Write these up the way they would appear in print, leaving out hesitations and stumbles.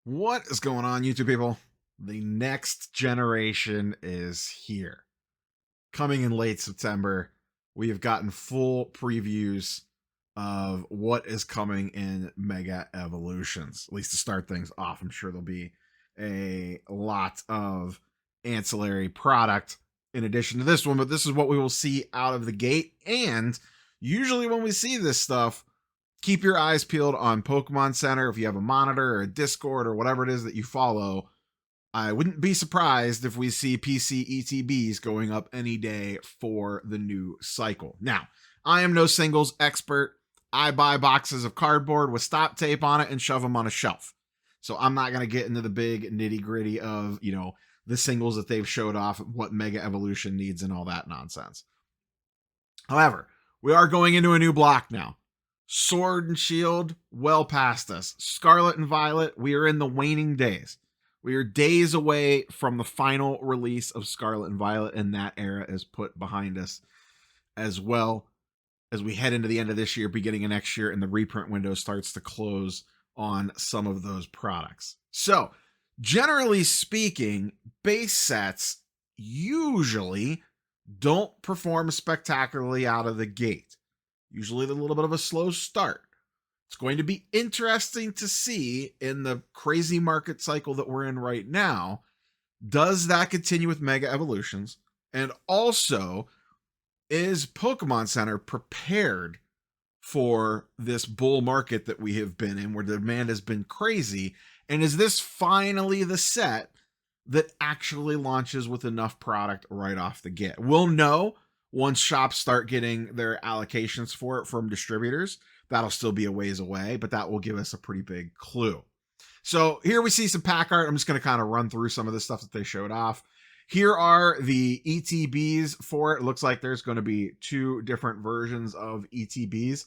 What is going on, YouTube people? The next generation is here. Coming in late September, we have gotten full previews of what is coming in Mega Evolutions, at least to start things off. I'm sure there'll be a lot of ancillary product in addition to this one, but this is what we will see out of the gate. And usually, when we see this stuff, keep your eyes peeled on Pokemon Center. If you have a monitor or a Discord or whatever it is that you follow, I wouldn't be surprised if we see PC ETBs going up any day for the new cycle. Now, I am no singles expert. I buy boxes of cardboard with stop tape on it and shove them on a shelf. So I'm not going to get into the big nitty gritty of, the singles that they've showed off, what Mega Evolution needs and all that nonsense. However, we are going into a new block now. Sword and Shield, well past us. Scarlet and Violet, we are in the waning days. We are days away from the final release of Scarlet and Violet, and that era is put behind us as well as we head into the end of this year, beginning of next year, and the reprint window starts to close on some of those products. So, generally speaking, base sets usually don't perform spectacularly out of the gate. Usually a little bit of a slow start. It's going to be interesting to see in the crazy market cycle that we're in right now. Does that continue with Mega Evolutions? And also, is Pokemon Center prepared for this bull market that we have been in where the demand has been crazy? And is this finally the set that actually launches with enough product right off the get? We'll know once shops start getting their allocations for it from distributors. That'll still be a ways away, but that will give us a pretty big clue. So here we see some pack art. I'm just going to kind of run through some of the stuff that they showed off. Here are the ETBs for it. It looks like there's going to be two different versions of ETBs.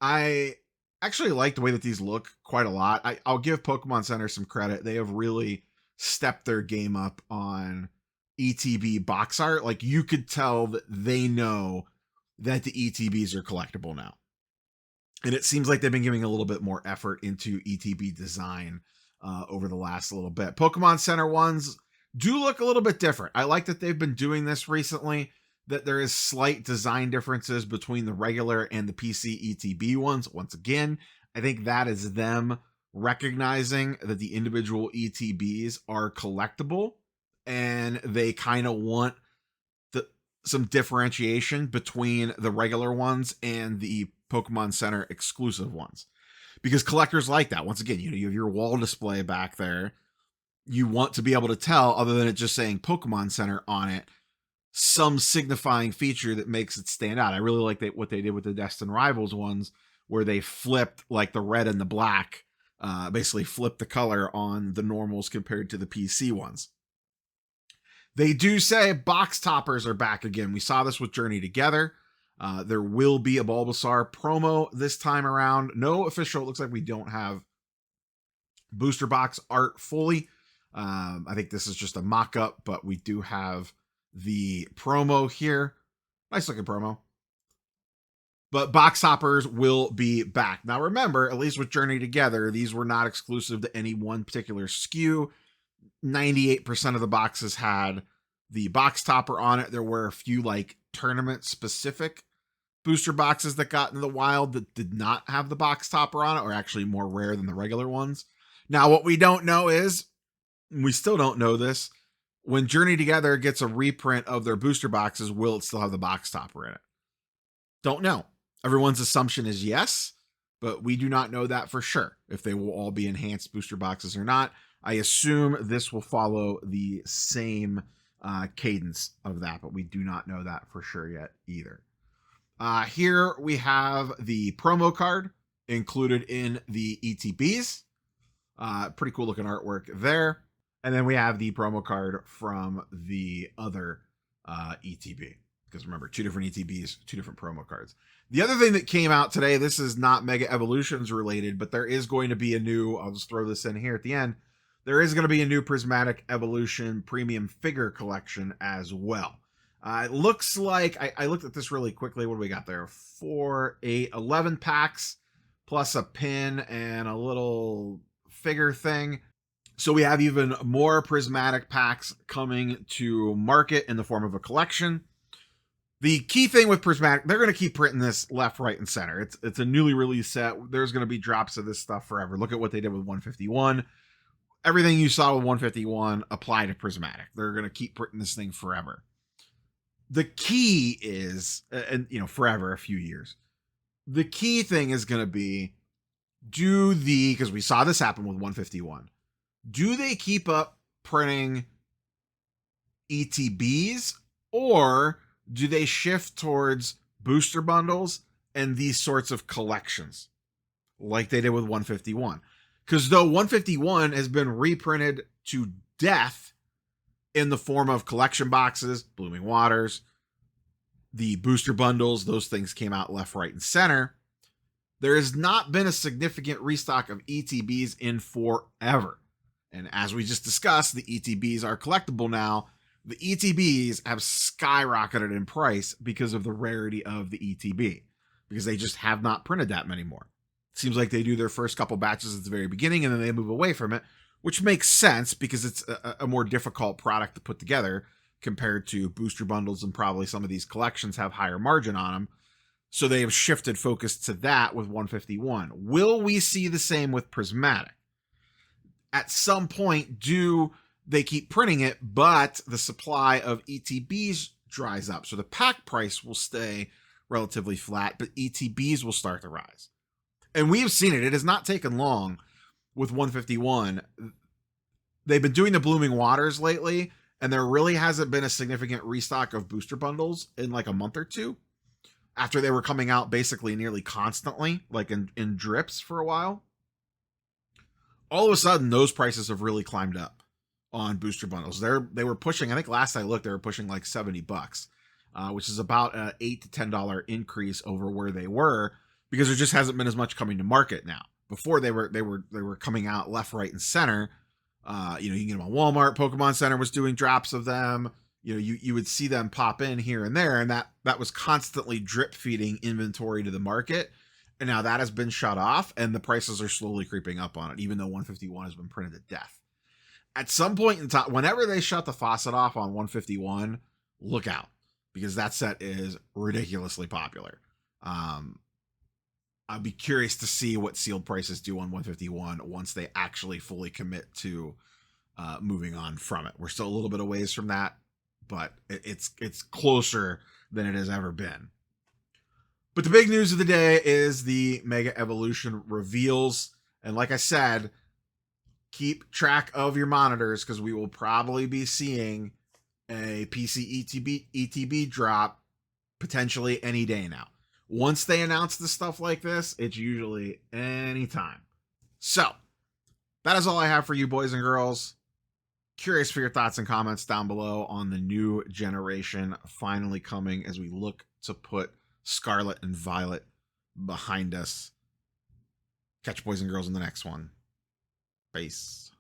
I actually like the way that these look quite a lot. I'll give Pokemon Center some credit. They have really stepped their game up on ETB box art. Like, you could tell that they know that the ETBs are collectible now. And it seems like they've been giving a little bit more effort into ETB design over the last little bit. Pokemon Center ones do look a little bit different. I like that they've been doing this recently, that there is slight design differences between the regular and the PC ETB ones. Once again, I think that is them recognizing that the individual ETBs are collectible, and they kind of want some differentiation between the regular ones and the Pokemon Center exclusive ones, because collectors like that. Once again, you have your wall display back there. You want to be able to tell, other than it just saying Pokemon Center on it, some signifying feature that makes it stand out. I really like what they did with the Destined Rivals ones, where they flipped like the red and the black, basically flipped the color on the normals compared to the PC ones. They do say box toppers are back again. We saw this with Journey Together. There will be a Bulbasaur promo this time around. No official. It looks like we don't have booster box art fully. I think this is just a mock-up, but we do have the promo here. Nice looking promo. But box toppers will be back. Now remember, at least with Journey Together, these were not exclusive to any one particular SKU. 98% of the boxes had the box topper on it. There were a few like tournament specific booster boxes that got in the wild that did not have the box topper on it, or actually more rare than the regular ones. Now, what we don't know is, we still don't know this, when Journey Together gets a reprint of their booster boxes, will it still have the box topper in it? Don't know. Everyone's assumption is yes, but we do not know that for sure, if they will all be enhanced booster boxes or not. I assume this will follow the same cadence of that, but we do not know that for sure yet either. Here we have the promo card included in the ETBs. Pretty cool looking artwork there. And then we have the promo card from the other ETB. Because remember, two different ETBs, two different promo cards. The other thing that came out today, this is not Mega Evolutions related, but there is going to be a new, I'll just throw this in here at the end, there is going to be a new Prismatic Evolution premium figure collection as well. It looks like, I looked at this really quickly. What do we got there? 4, 8, 11 packs plus a pin and a little figure thing. So we have even more prismatic packs coming to market in the form of a collection. The key thing with Prismatic, they're going to keep printing this left, right, and center. It's a newly released set. There's going to be drops of this stuff forever. Look at what they did with 151. Everything you saw with 151 apply to Prismatic. They're going to keep printing this thing forever. The key is, and forever, a few years. The key thing is going to be, because we saw this happen with 151, do they keep up printing ETBs, or do they shift towards booster bundles and these sorts of collections like they did with 151? Because though 151 has been reprinted to death in the form of collection boxes, Blooming Waters, the booster bundles, those things came out left, right, and center, there has not been a significant restock of ETBs in forever. And as we just discussed, the ETBs are collectible now. The ETBs have skyrocketed in price because of the rarity of the ETB, because they just have not printed that many more. It seems like they do their first couple batches at the very beginning and then they move away from it, which makes sense because it's a more difficult product to put together compared to booster bundles, and probably some of these collections have higher margin on them. So they have shifted focus to that with 151. Will we see the same with Prismatic? At some point, do they keep printing it, but the supply of ETBs dries up? So the pack price will stay relatively flat, but ETBs will start to rise. And we have seen it. It has not taken long with 151. They've been doing the Blooming Waters lately, and there really hasn't been a significant restock of booster bundles in like a month or two, after they were coming out basically nearly constantly, like in drips for a while. All of a sudden, those prices have really climbed up on booster bundles. They were pushing, I think last I looked, they were pushing like $70, which is about an $8 to $10 increase over where they were, because there just hasn't been as much coming to market now. Before they were coming out left, right, and center. You can get them on Walmart. Pokémon Center was doing drops of them. You would see them pop in here and there, and that was constantly drip feeding inventory to the market. And now that has been shut off, and the prices are slowly creeping up on it, even though 151 has been printed to death. At some point in time, whenever they shut the faucet off on 151, look out, because that set is ridiculously popular. I'd be curious to see what sealed prices do on 151 once they actually fully commit to moving on from it. We're still a little bit of ways from that, but it's closer than it has ever been. But the big news of the day is the Mega Evolution reveals. And like I said, keep track of your monitors, because we will probably be seeing a PC ETB drop potentially any day now. Once they announce the stuff like this, it's usually any time. So that is all I have for you, boys and girls. Curious for your thoughts and comments down below on the new generation finally coming as we look to put Scarlet and Violet behind us. Catch boys and girls in the next one. Peace.